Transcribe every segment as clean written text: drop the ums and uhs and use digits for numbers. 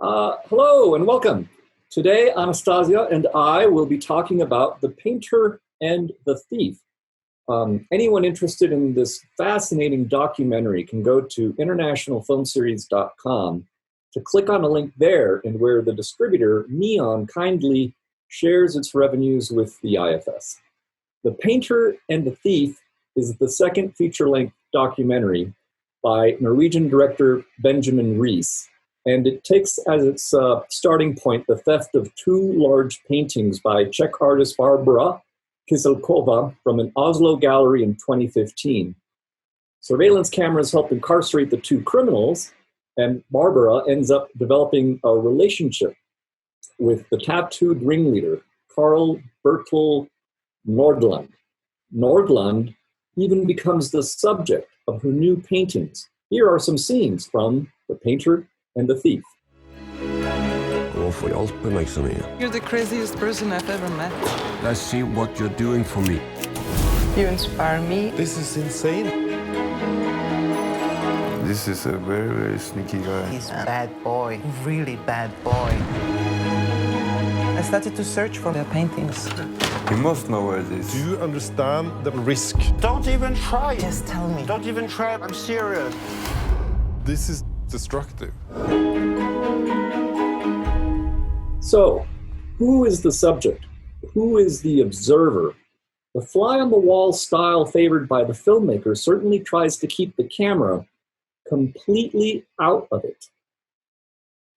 Hello and welcome. Today, Anastasia and I will be talking about The Painter and the Thief. Anyone interested in this fascinating documentary can go to internationalfilmseries.com to click on a link there and where the distributor, Neon, kindly shares its revenues with the IFS. The Painter and the Thief is the second feature-length documentary by Norwegian director Benjamin Riis, and it takes as its starting point the theft of two large paintings by Czech artist Barbara Kyselková from an Oslo gallery in 2015. Surveillance cameras help incarcerate the two criminals, and Barbara ends up developing a relationship with the tattooed ringleader, Carl Bertil Nordland. Nordland even becomes the subject of her new paintings. Here are some scenes from The Painter and the Thief. You're the craziest person I've ever met. I see what you're doing for me. You inspire me. This is insane. This is a very, very sneaky guy. He's a bad boy, really bad boy. I started to search for their paintings. You must know where it is. Do you understand the risk? Don't even try. Just tell me. Don't even try. I'm serious. This is destructive. So, who is the subject? Who is the observer? The fly-on-the-wall style favored by the filmmaker certainly tries to keep the camera completely out of it.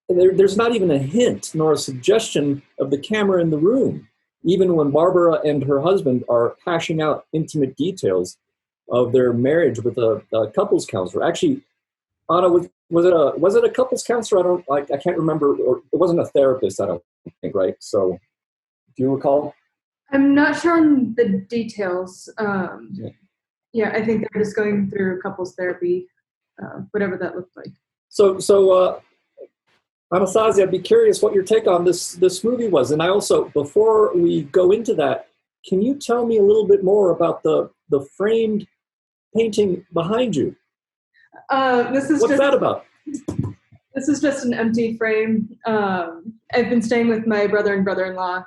There's not even a hint nor a suggestion of the camera in the room, even when Barbara and her husband are hashing out intimate details of their marriage with a couples counselor. Actually, Anna, was it a couples counselor? I can't remember. Or it wasn't a therapist, I don't think, right? So, do you recall? I'm not sure on the details. Yeah, I think they're just going through couples therapy, whatever that looked like. So, Anastasia, I'd be curious what your take on this movie was. And I also, before we go into that, can you tell me a little bit more about the framed painting behind you? What's that about? This is just an empty frame. I've been staying with my brother and brother-in-law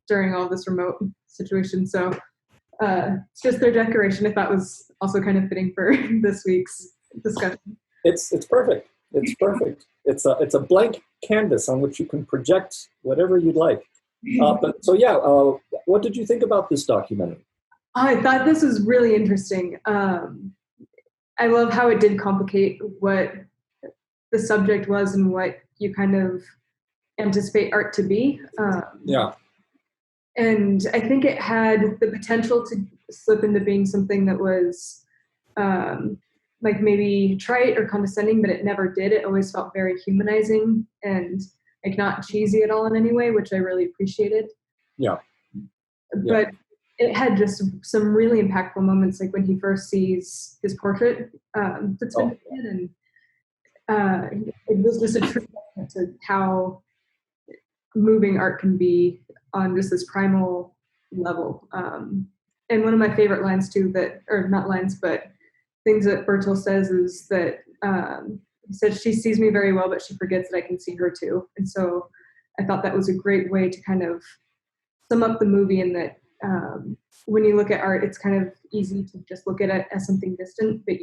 during all this remote situation, so it's just their decoration. I thought was also kind of fitting for this week's discussion. It's perfect. It's perfect. It's a blank canvas on which you can project whatever you'd like. What did you think about this documentary? I thought this was really interesting. I love how it did complicate what the subject was and what you kind of anticipate art to be. And I think it had the potential to slip into being something that was like maybe trite or condescending, but it never did. It always felt very humanizing and like not cheesy at all in any way, which I really appreciated. Yeah. But it had just some really impactful moments, like when he first sees his portrait that's been painted, and it was just a tribute to how moving art can be on just this primal level. And one of my favorite lines too, things that Bertil says is that he says she sees me very well, but she forgets that I can see her too. And so I thought that was a great way to kind of sum up the movie, in that when you look at art, it's kind of easy to just look at it as something distant, but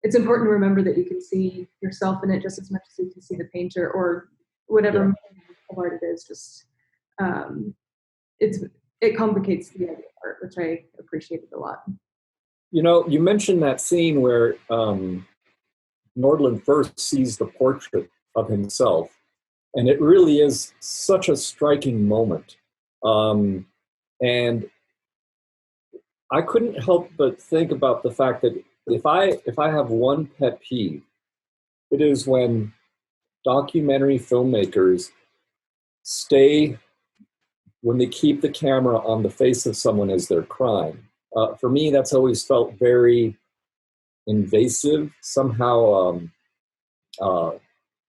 it's important to remember that you can see yourself in it just as much as you can see the painter or whatever of art it is. Just it complicates the idea of art, which I appreciated a lot. You know, you mentioned that scene where Nordland first sees the portrait of himself, and it really is such a striking moment. And I couldn't help but think about the fact that if I have one pet peeve, it is when documentary filmmakers when they keep the camera on the face of someone as they're crying. For me, that's always felt very invasive. Somehow, I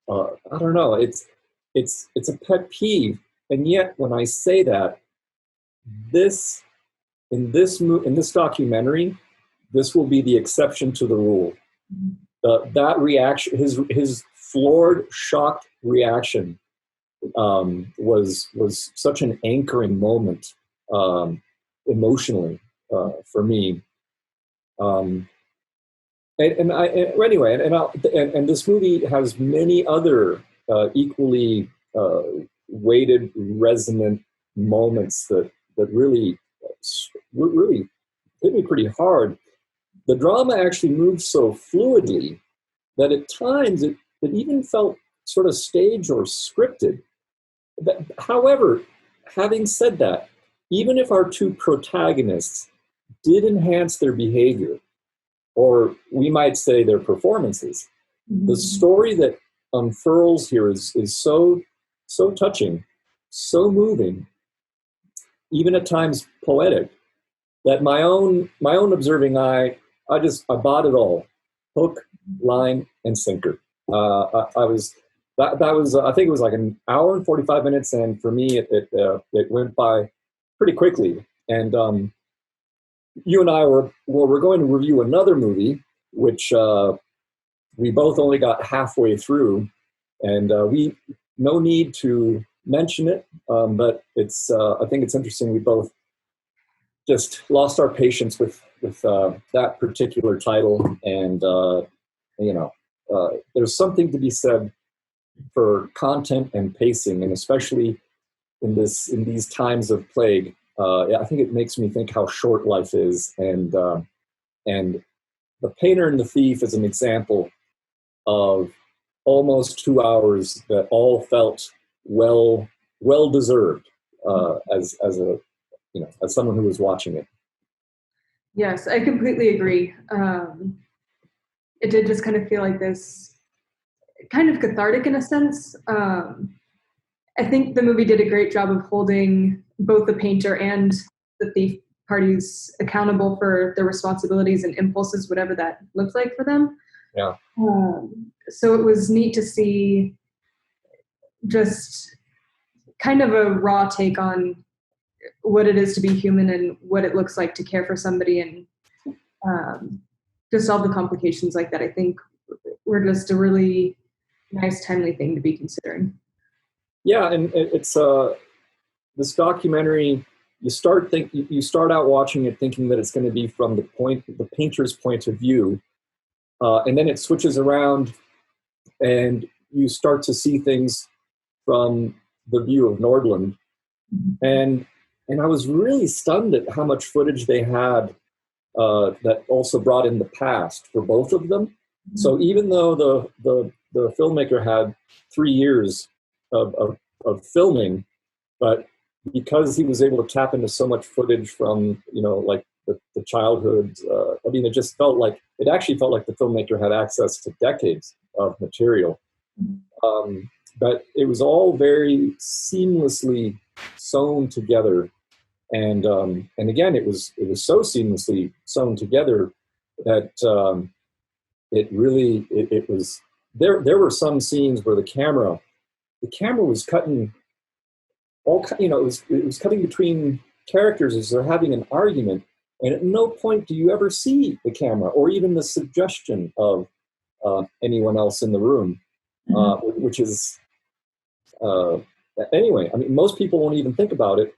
don't know. It's a pet peeve, and yet when I say that, in this documentary, this will be the exception to the rule. That reaction, his floored, shocked reaction was such an anchoring moment emotionally for me. And this movie has many other equally weighted, resonant moments that really hit me pretty hard. The drama actually moved so fluidly that at times it even felt sort of staged or scripted. However, having said that, even if our two protagonists did enhance their behavior, or we might say their performances, the story that unfurls here is so touching, so moving, even at times poetic, that my own observing eye, I bought it all, hook, line, and sinker. I think it was like an hour and 45 minutes, and for me it went by pretty quickly. And you and I we're going to review another movie, which we both only got halfway through, and we no need to mention it, but it's I think it's interesting. We both just lost our patience with that particular title, and there's something to be said for content and pacing, and especially in these times of plague. I think it makes me think how short life is, and The Painter and the Thief is an example of almost 2 hours that all felt well deserved as someone who was watching it. Yes, I completely agree. It did just kind of feel like this kind of cathartic in a sense. I think the movie did a great job of holding both the painter and the thief parties accountable for their responsibilities and impulses, whatever that looks like for them. Yeah. So it was neat to see just kind of a raw take on what it is to be human and what it looks like to care for somebody, and just all the complications like that. I think were just a really nice, timely thing to be considering. Yeah, and it's this documentary. You start out watching it thinking that it's going to be from the painter's point of view, and then it switches around, and you start to see things from the view of Nordland, and I was really stunned at how much footage they had that also brought in the past for both of them. So even though the filmmaker had 3 years of filming, but because he was able to tap into so much footage from like the childhood, I mean, it actually felt like the filmmaker had access to decades of material. But it was all very seamlessly sewn together, and again, it was so seamlessly sewn together that it really it was there. There were some scenes where the camera was cutting it was cutting between characters as they're having an argument, and at no point do you ever see the camera or even the suggestion of anyone else in the room, which is anyway. I mean, most people won't even think about it.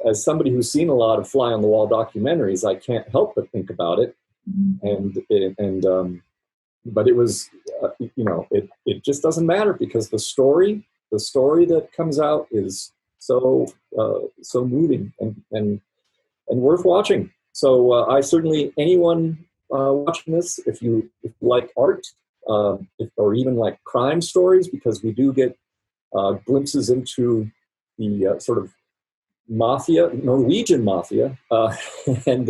As somebody who's seen a lot of fly on the wall documentaries, I can't help but think about it. But it was, it just doesn't matter, because the story that comes out is so moving and worth watching. So I certainly, anyone watching this, if you like art, or even like crime stories, because we do get glimpses into the sort of Norwegian mafia, and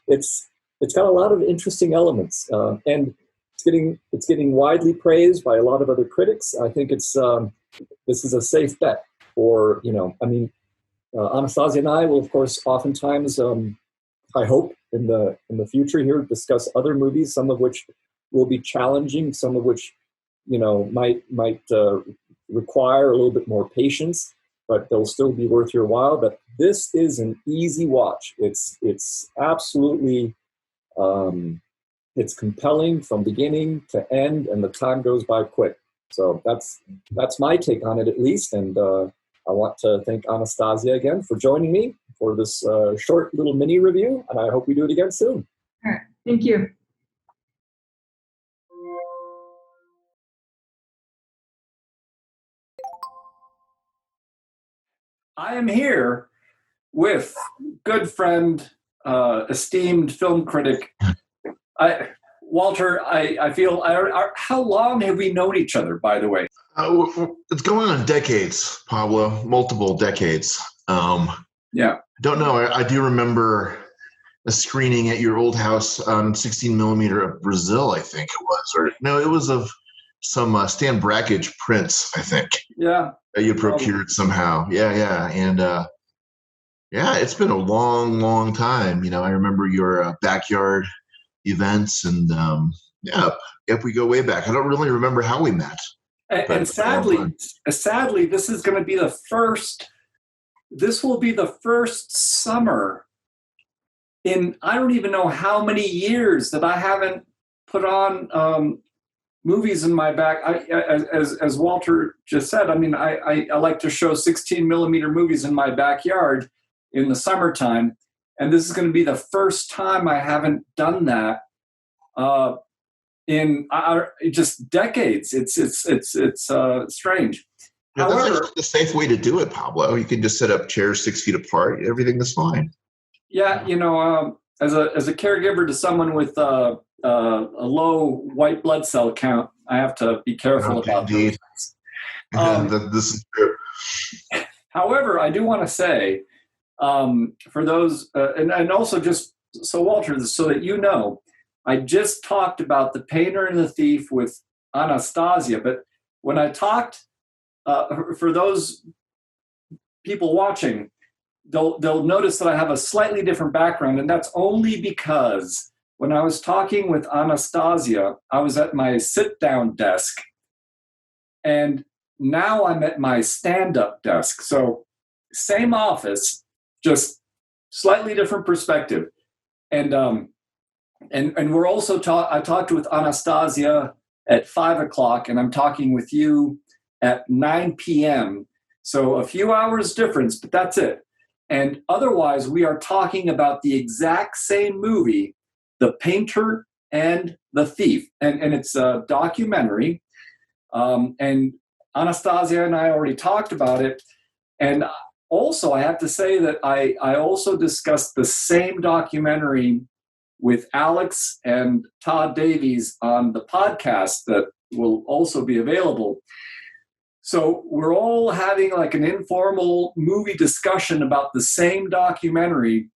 it's got a lot of interesting elements, and it's getting widely praised by a lot of other critics. I think this is a safe bet for Anastasia and I will, of course, oftentimes, I hope in the future here, discuss other movies, some of which will be challenging, some of which might require a little bit more patience, but they'll still be worth your while. But this is an easy watch. It's absolutely It's compelling from beginning to end, and the time goes by quick. So that's my take on it, at least. And I want to thank Anastasia again for joining me for this short little mini review, and I hope we do it again soon. All right. Thank you. I am here with good friend, esteemed film critic, Walter. I feel. How long have we known each other, by the way? It's going on decades, Pablo. Multiple decades. Yeah. I don't know. I do remember a screening at your old house on 16 millimeter of Brazil, I think it was. Or no, it was of some Stan Brakhage prints, I think. Yeah. That you procured somehow. Yeah. And yeah, it's been a long, long time. You know, I remember your backyard events, and if we go way back. I don't really remember how we met. And sadly, this is going to be the first. This will be the first summer in I don't even know how many years that I haven't put on movies in my back. As Walter just said, I mean, I like to show 16 millimeter movies in my backyard in the summertime, and this is going to be the first time I haven't done that in just decades. It's strange. Yeah, However, that's actually the safe way to do it, Pablo. You can just set up chairs 6 feet apart. Everything is fine. yeah, as a caregiver to someone with a low white blood cell count, I have to be careful about those things. This is true. However, I do want to say, for those, and also just so Walter, so that you know, I just talked about The Painter and the Thief with Anastasia, but when I talked, for those people watching, they'll notice that I have a slightly different background, and that's only because when I was talking with Anastasia, I was at my sit-down desk, and now I'm at my stand-up desk. So same office, just slightly different perspective. And we're also I talked with Anastasia at 5:00, and I'm talking with you at 9 p.m. So a few hours difference, but that's it. And otherwise, we are talking about the exact same movie, The Painter and the Thief. And it's a documentary. And Anastasia and I already talked about it. And also, I have to say that I also discussed the same documentary with Alex and Todd Davies on the podcast that will also be available. So we're all having like an informal movie discussion about the same documentary,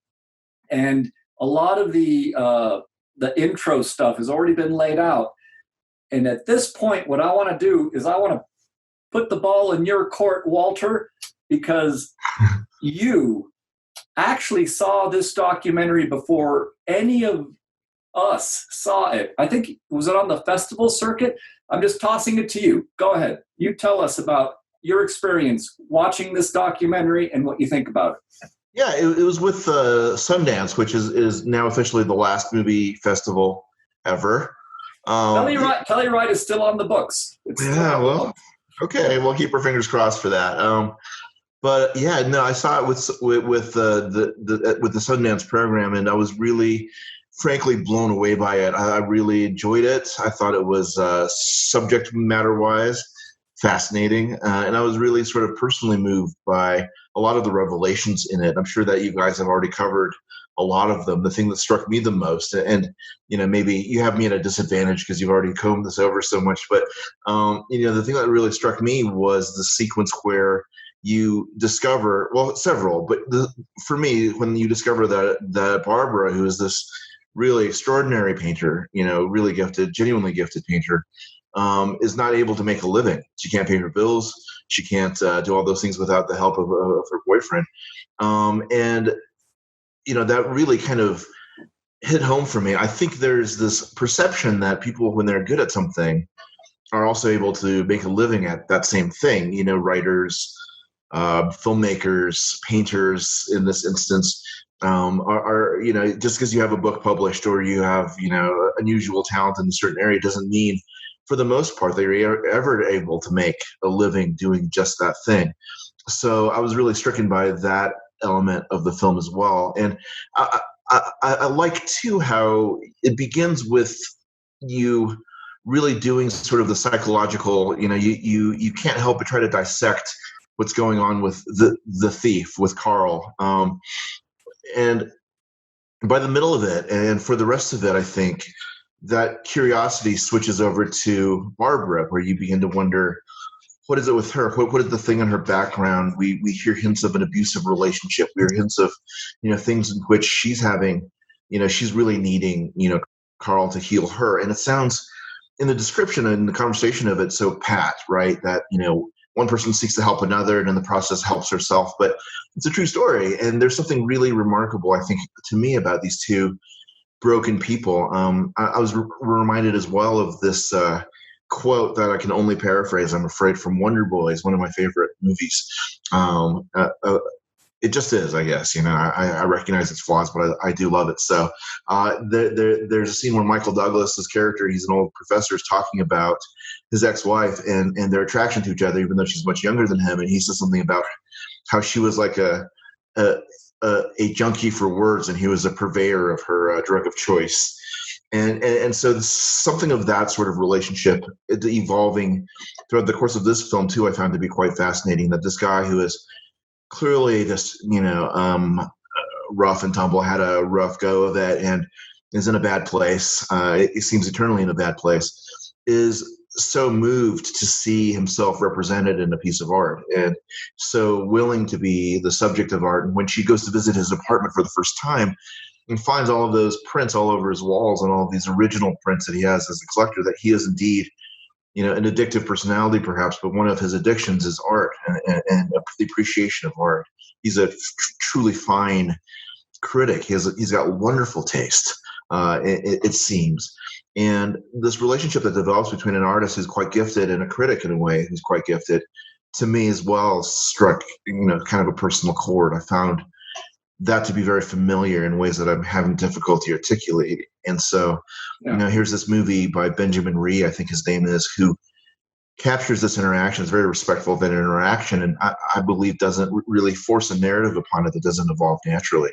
and a lot of the intro stuff has already been laid out. And at this point, what I want to do is I want to put the ball in your court, Walter, because you actually saw this documentary before any of us saw it. I think, was it on the festival circuit? I'm just tossing it to you. Go ahead. You tell us about your experience watching this documentary and what you think about it. Yeah, it was with Sundance, which is now officially the last movie festival ever. Telluride is still on the books. Well, okay. We'll keep our fingers crossed for that. But yeah, no, I saw it with the Sundance program, and I was really, frankly, blown away by it. I really enjoyed it. I thought it was subject matter wise fascinating, and I was really sort of personally moved by a lot of the revelations in it. I'm sure that you guys have already covered a lot of them. The thing that struck me the most, and maybe you have me at a disadvantage because you've already combed this over so much, but the thing that really struck me was the sequence where you discover, well, several, but for me, when you discover that Barbara, who is this really extraordinary painter, really gifted, genuinely gifted painter, is not able to make a living. She can't pay her bills. She can't do all those things without the help of her boyfriend. And that really kind of hit home for me. I think there's this perception that people, when they're good at something, are also able to make a living at that same thing. Writers, filmmakers, painters in this instance. are just because you have a book published or you have unusual talent in a certain area doesn't mean, for the most part, that you're ever able to make a living doing just that thing. So I was really stricken by that element of the film as well, and I like too how it begins with you really doing sort of the psychological. You can't help but try to dissect what's going on with the thief, with Carl. And by the middle of it, and for the rest of it, I think that curiosity switches over to Barbara, where you begin to wonder, what is it with her? What is the thing in her background? We hear hints of an abusive relationship. We hear hints of, things in which she's having, she's really needing, Carl to heal her. And it sounds, in the description and the conversation of it, so pat, right? That, one person seeks to help another and in the process helps herself. But it's a true story. And there's something really remarkable, I think, to me about these two broken people. I was reminded as well of this quote that I can only paraphrase, I'm afraid, from Wonder Boys, one of my favorite movies. It just is, I guess. I recognize its flaws, but I do love it. So there's a scene where Michael Douglas's character, he's an old professor, is talking about his ex-wife and their attraction to each other, even though she's much younger than him. And he says something about how she was like a junkie for words, and he was a purveyor of her drug of choice. And so something of that sort of relationship evolving throughout the course of this film too, I found to be quite fascinating. That this guy who is clearly just rough and tumble, had a rough go of it, and is in a bad place. It seems eternally in a bad place. Is so moved to see himself represented in a piece of art, and so willing to be the subject of art. And when she goes to visit his apartment for the first time and finds all of those prints all over his walls and all of these original prints that he has as a collector, that he is indeed, an addictive personality perhaps, but one of his addictions is art and the appreciation of art. He's a truly fine critic. He's got wonderful taste, it seems. And this relationship that develops between an artist who's quite gifted and a critic in a way who's quite gifted, to me as well, struck, kind of a personal chord. I found that to be very familiar in ways that I'm having difficulty articulating. And so, here's this movie by Benjamin Ree, I think his name is, who captures this interaction. It's very respectful of that interaction, and I believe doesn't really force a narrative upon it that doesn't evolve naturally.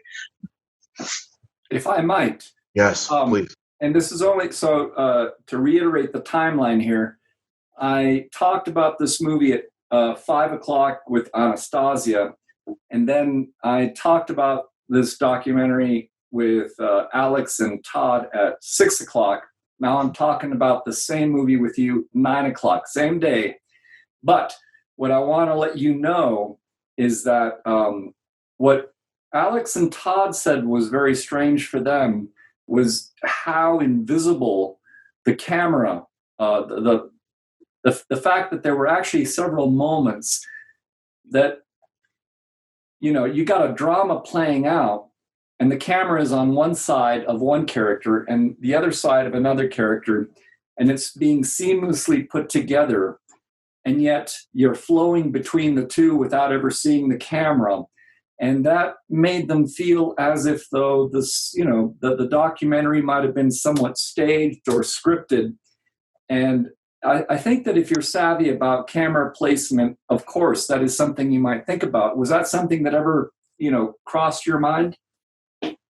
If I might. Yes, please. And this is only, so to reiterate the timeline here, I talked about this movie at 5 o'clock with Anastasia, and then I talked about this documentary with Alex and Todd at 6 o'clock. Now I'm talking about the same movie with you, 9 o'clock, same day. But what I want to let you know is that what Alex and Todd said was very strange for them was how invisible the camera, the fact that there were actually several moments that, you got a drama playing out and the camera is on one side of one character and the other side of another character, and it's being seamlessly put together, and yet you're flowing between the two without ever seeing the camera. And that made them feel as if though this, the documentary might have been somewhat staged or scripted. And I think that if you're savvy about camera placement, of course, that is something you might think about. Was that something that ever, crossed your mind?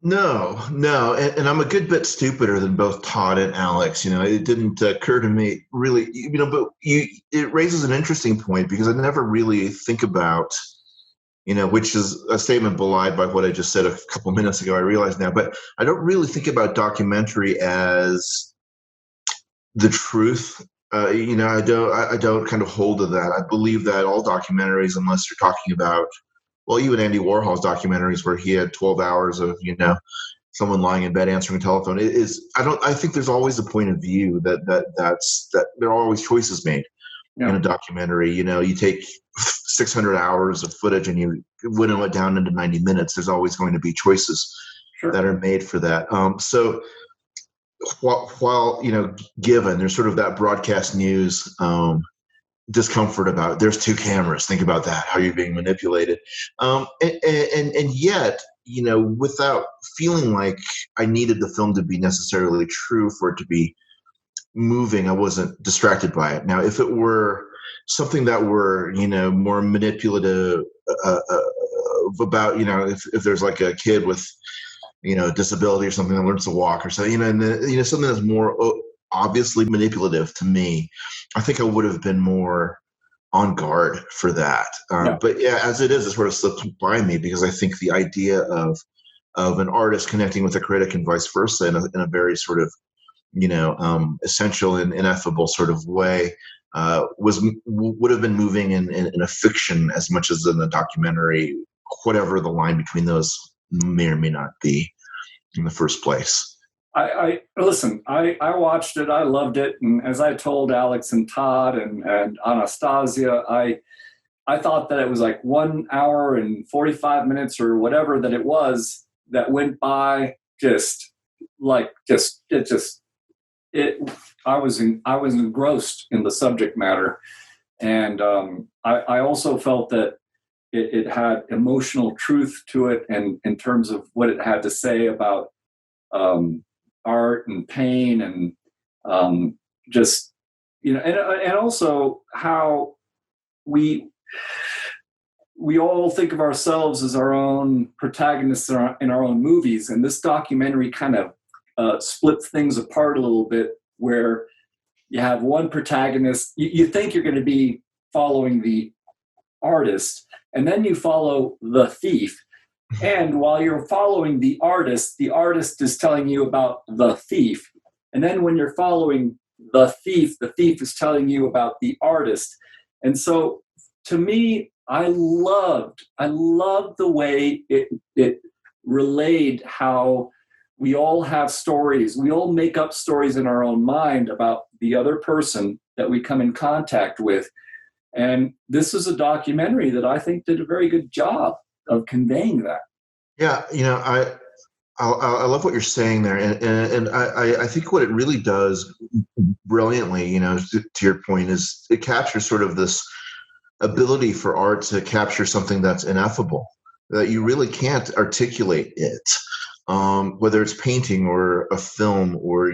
No. And I'm a good bit stupider than both Todd and Alex. It didn't occur to me really, but it raises an interesting point, because I never really think about, which is a statement belied by what I just said a couple minutes ago, I realize now, but I don't really think about documentary as the truth. I don't kind of hold to that. I believe that all documentaries, unless you're talking about, well, even Andy Warhol's documentaries where he had 12 hours of, someone lying in bed answering a telephone, I think there's always a point of view that there are always choices made in a documentary. You take 600 hours of footage and you winnow it down into 90 minutes. There's always going to be choices that are made for that. So while given there's sort of that broadcast news discomfort about there's two cameras, think about that, how you're being manipulated, and yet without feeling like I needed the film to be necessarily true for it to be moving, I wasn't distracted by it. Now, if it were something that were, more manipulative about, if there's like a kid with, disability or something that learns to walk or so, and something that's more obviously manipulative to me, I think I would have been more on guard for that. But yeah, as it is, it sort of slipped by me because I think the idea of an artist connecting with a critic and vice versa in a very sort of, essential and ineffable sort of way would have been moving in a fiction as much as in a documentary, whatever the line between those may or may not be in the first place. I listen, I watched it. I loved it. And as I told Alex and Todd and Anastasia, I thought that it was like 1 hour and 45 minutes or whatever that it was that went by I was engrossed in the subject matter. And I also felt that it had emotional truth to it, and in terms of what it had to say about art and pain and and also how we all think of ourselves as our own protagonists in our own movies. And this documentary kind of splits things apart a little bit, where you have one protagonist, you think you're going to be following the artist, and then you follow the thief. And while you're following the artist is telling you about the thief. And then when you're following the thief is telling you about the artist. And so to me, I loved the way it relayed how we all have stories. We all make up stories in our own mind about the other person that we come in contact with. And this is a documentary that I think did a very good job of conveying that. Yeah, I love what you're saying there, and I think what it really does brilliantly, to your point, is it captures sort of this ability for art to capture something that's ineffable, that you really can't articulate it, whether it's painting or a film or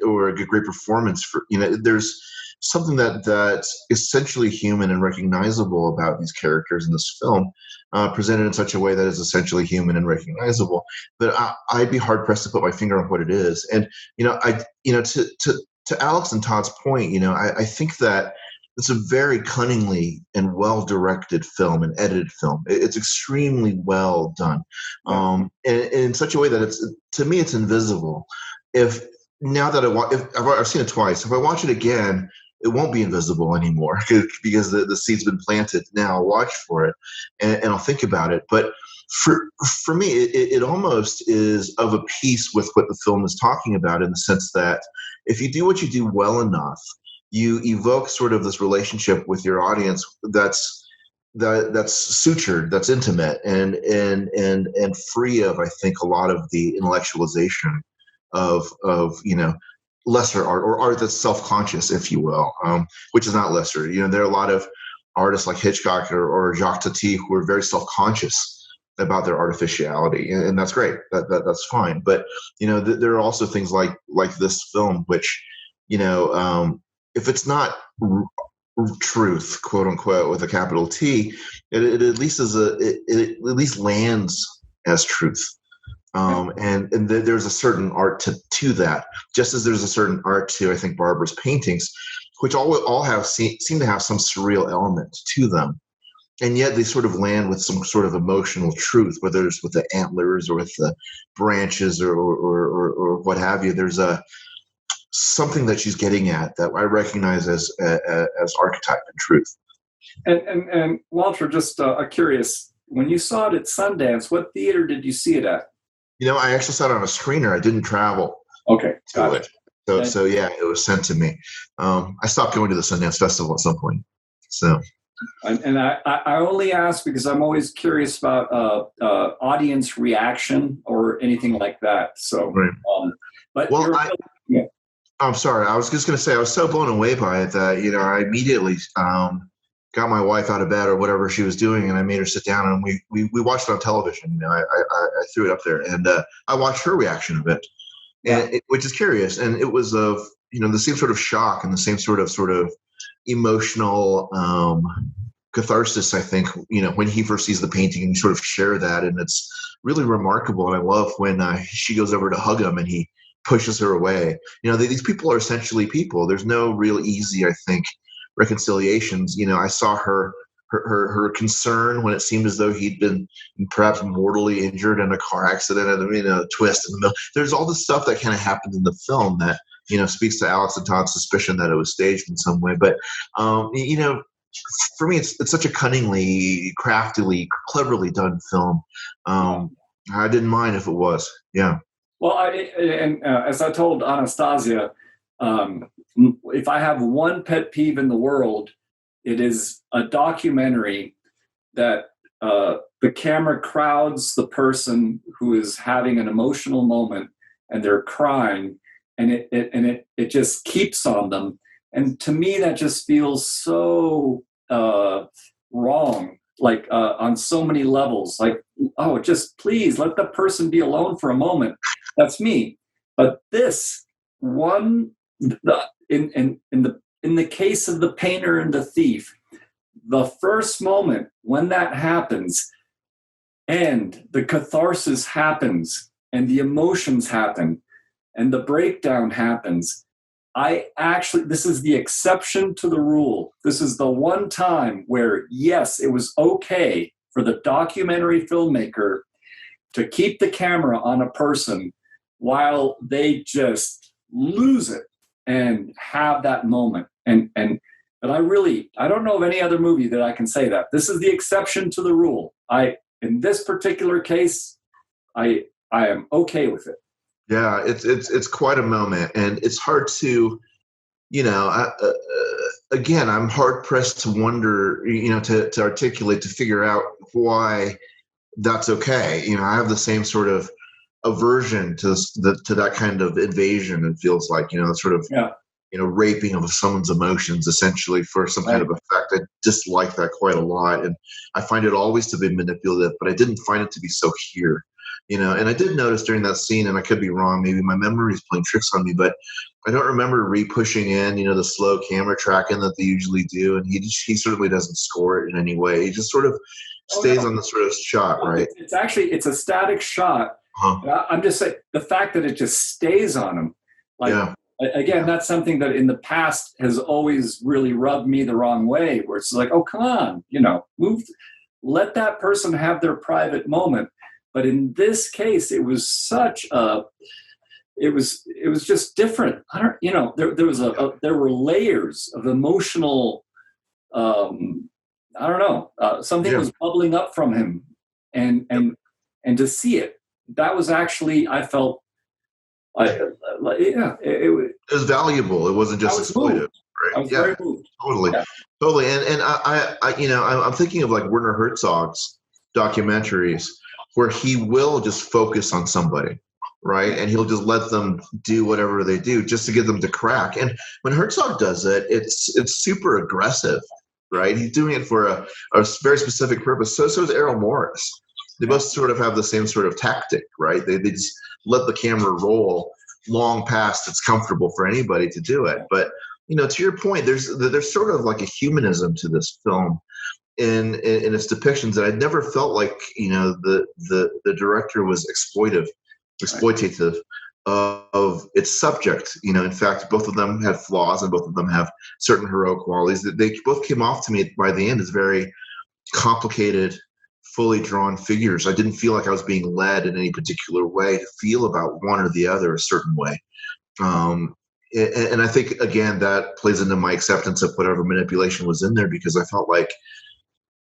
or a great performance. For there's something that's essentially human and recognizable about these characters in this film, presented in such a way that is essentially human and recognizable. But I'd be hard pressed to put my finger on what it is. And to Alex and Todd's point, I think that it's a very cunningly and well directed film and edited film. It's extremely well done, and in such a way that to me it's invisible. If I've seen it twice, if I watch it again, it won't be invisible anymore because the seed's been planted. Now I'll watch for it and I'll think about it. But for me, it almost is of a piece with what the film is talking about, in the sense that if you do what you do well enough, you evoke sort of this relationship with your audience that's sutured, that's intimate, and free of, I think, a lot of the intellectualization of lesser art, or art that's self-conscious, if you will, which is not lesser. There are a lot of artists like Hitchcock or Jacques Tati who are very self-conscious about their artificiality, and that's great. That's fine. But there are also things like this film, which if it's not truth, quote unquote, with a capital T, it at least it at least lands as truth. And there's a certain art to that, just as there's a certain art to, I think, Barbara's paintings, which all seem to have some surreal element to them, and yet they sort of land with some sort of emotional truth, whether it's with the antlers or with the branches or what have you. There's something that she's getting at that I recognize as archetype and truth. And Walter, just curious, when you saw it at Sundance, what theater did you see it at? I actually saw it on a screener. I didn't travel. Okay, to it. So yeah, it was sent to me. I stopped going to the Sundance Festival at some point. So. And I only ask because I'm always curious about audience reaction or anything like that. So, right. I'm sorry. I was just going to say I was so blown away by it that I immediately got my wife out of bed or whatever she was doing, and I made her sit down, and we watched it on television. You know, I threw it up there, and I watched her reaction of it, and which is curious, and it was of the same sort of shock and the same sort of emotional catharsis. I think when he first sees the painting and you sort of share that, and it's really remarkable. And I love when she goes over to hug him and he pushes her away. These people are essentially people. There's no real easy, I think, reconciliations. I saw her concern when it seemed as though he'd been perhaps mortally injured in a car accident, and a twist in the middle. There's all this stuff that kind of happens in the film that speaks to Alex and Todd's suspicion that it was staged in some way. But for me, it's such a cunningly, craftily, cleverly done film. I didn't mind if it was. Yeah. Well, as I told Anastasia, if I have one pet peeve in the world, it is a documentary that the camera crowds the person who is having an emotional moment and they're crying, and it just keeps on them. And to me, that just feels so wrong, like on so many levels. Like, oh, just please let the person be alone for a moment. That's me. But this one, in the case of the painter and the thief, the first moment when that happens, and the catharsis happens, and the emotions happen, and the breakdown happens, this is the exception to the rule. This is the one time where, yes, it was okay for the documentary filmmaker to keep the camera on a person while they just lose it and have that moment. But I don't know of any other movie that I can say that. This is the exception to the rule. In this particular case, I am okay with it. Yeah, it's quite a moment, and it's hard to, again, I'm hard pressed to wonder, to articulate, to figure out why that's okay. I have the same sort of aversion to that kind of invasion. It feels like, sort of, raping of someone's emotions, essentially, for some kind of effect. I dislike that quite a lot, and I find it always to be manipulative, but I didn't find it to be so here. And I did notice during that scene, and I could be wrong, maybe my memory is playing tricks on me, but I don't remember re-pushing in, the slow camera tracking that they usually do, and he certainly doesn't score it in any way. He just sort of stays on the sort of shot, right? It's a static shot. I'm just saying, the fact that it just stays on him, again, that's something that in the past has always really rubbed me the wrong way, where it's like, oh, come on, move, let that person have their private moment. But in this case, it was it was just different. There were layers of emotional, something was bubbling up from him, and to see it, that was actually, I felt, it was valuable. It wasn't just exploitive. Right? I was very moved. Totally. And I'm thinking of like Werner Herzog's documentaries, where he will just focus on somebody, right? And he'll just let them do whatever they do just to get them to crack. And when Herzog does it, it's super aggressive, right? He's doing it for a very specific purpose. So is Errol Morris. They both sort of have the same sort of tactic, right? They just let the camera roll long past it's comfortable for anybody to do it. But, to your point, there's sort of like a humanism to this film in its depictions that I'd never felt like, the director was exploitative of its subject. In fact, both of them had flaws and both of them have certain heroic qualities that they both came off to me by the end as very complicated, fully drawn figures. I didn't feel like I was being led in any particular way to feel about one or the other a certain way. And I think, again, that plays into my acceptance of whatever manipulation was in there, because I felt like,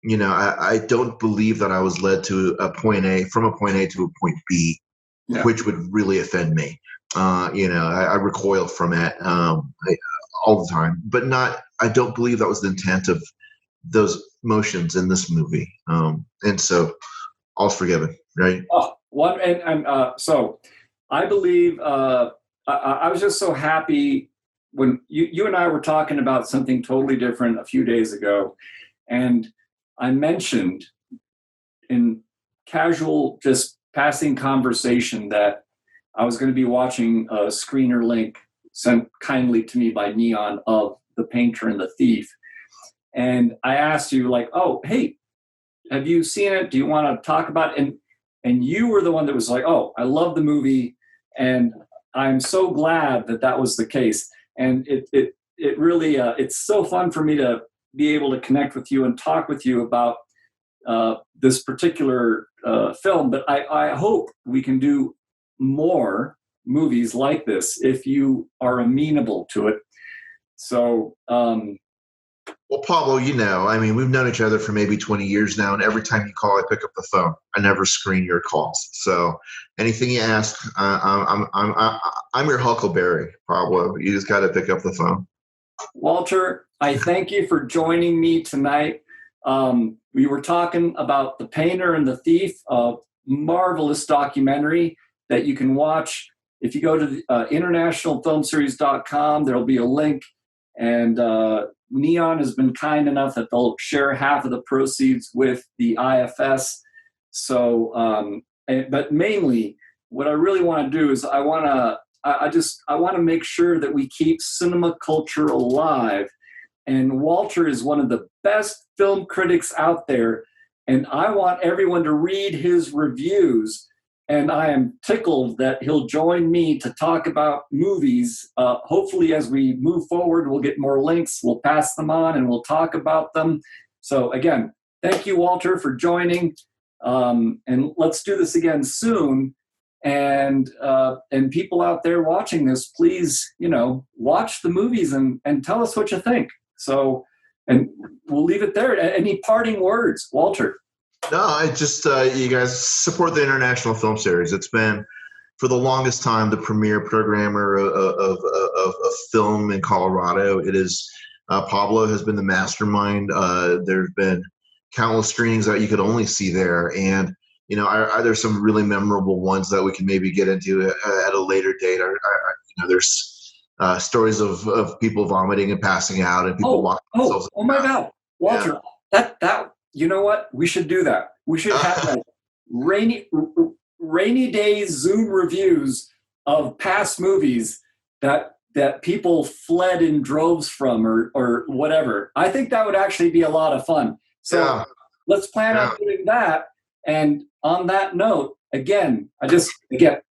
I don't believe that I was led to from a point A to a point B, which would really offend me. I recoil from it all the time, but I don't believe that was the intent of those motions in this movie. And so all's forgiven, right? So I believe I was just so happy when you and I were talking about something totally different a few days ago. and I mentioned in casual, just passing conversation that I was going to be watching a screener link sent kindly to me by Neon of The Painter and the Thief. And I asked you, like, oh, hey, have you seen it? Do you want to talk about it? And you were the one that was like, oh, I love the movie. And I'm so glad that that was the case. And it really, it's so fun for me to be able to connect with you and talk with you about this particular film. But I hope we can do more movies like this if you are amenable to it. So, well, Pablo, I mean, we've known each other for maybe 20 years now, and every time you call, I pick up the phone. I never screen your calls. So anything you ask, I'm your Huckleberry, Pablo. You just got to pick up the phone. Walter, I thank you for joining me tonight. We were talking about The Painter and the Thief, a marvelous documentary that you can watch. If you go to the, internationalfilmseries.com, there'll be a link. And Neon has been kind enough that they'll share half of the proceeds with the IFS. So, but mainly, what I really want to do is I want to make sure that we keep cinema culture alive. And Walter is one of the best film critics out there, and I want everyone to read his reviews. And I am tickled that he'll join me to talk about movies. Hopefully, as we move forward, we'll get more links. We'll pass them on and we'll talk about them. So again, thank you, Walter, for joining. And let's do this again soon. And people out there watching this, please, watch the movies and tell us what you think. So, and we'll leave it there. Any parting words, Walter? No, I just you guys support the International Film Series. It's been, for the longest time, the premier programmer of film in Colorado. It is Pablo has been the mastermind. There's been countless screenings that you could only see there, and there's some really memorable ones that we can maybe get into at a later date. There's stories of people vomiting and passing out, and people locking themselves. Oh my God, Walter! Yeah. That. You know what? We should do that. We should have rainy days Zoom reviews of past movies that people fled in droves from or whatever. I think that would actually be a lot of fun. So let's plan on doing that. And on that note, again,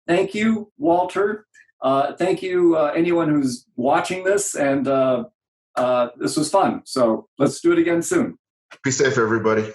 thank you, Walter. Thank you, anyone who's watching this. And this was fun. So let's do it again soon. Be safe, everybody.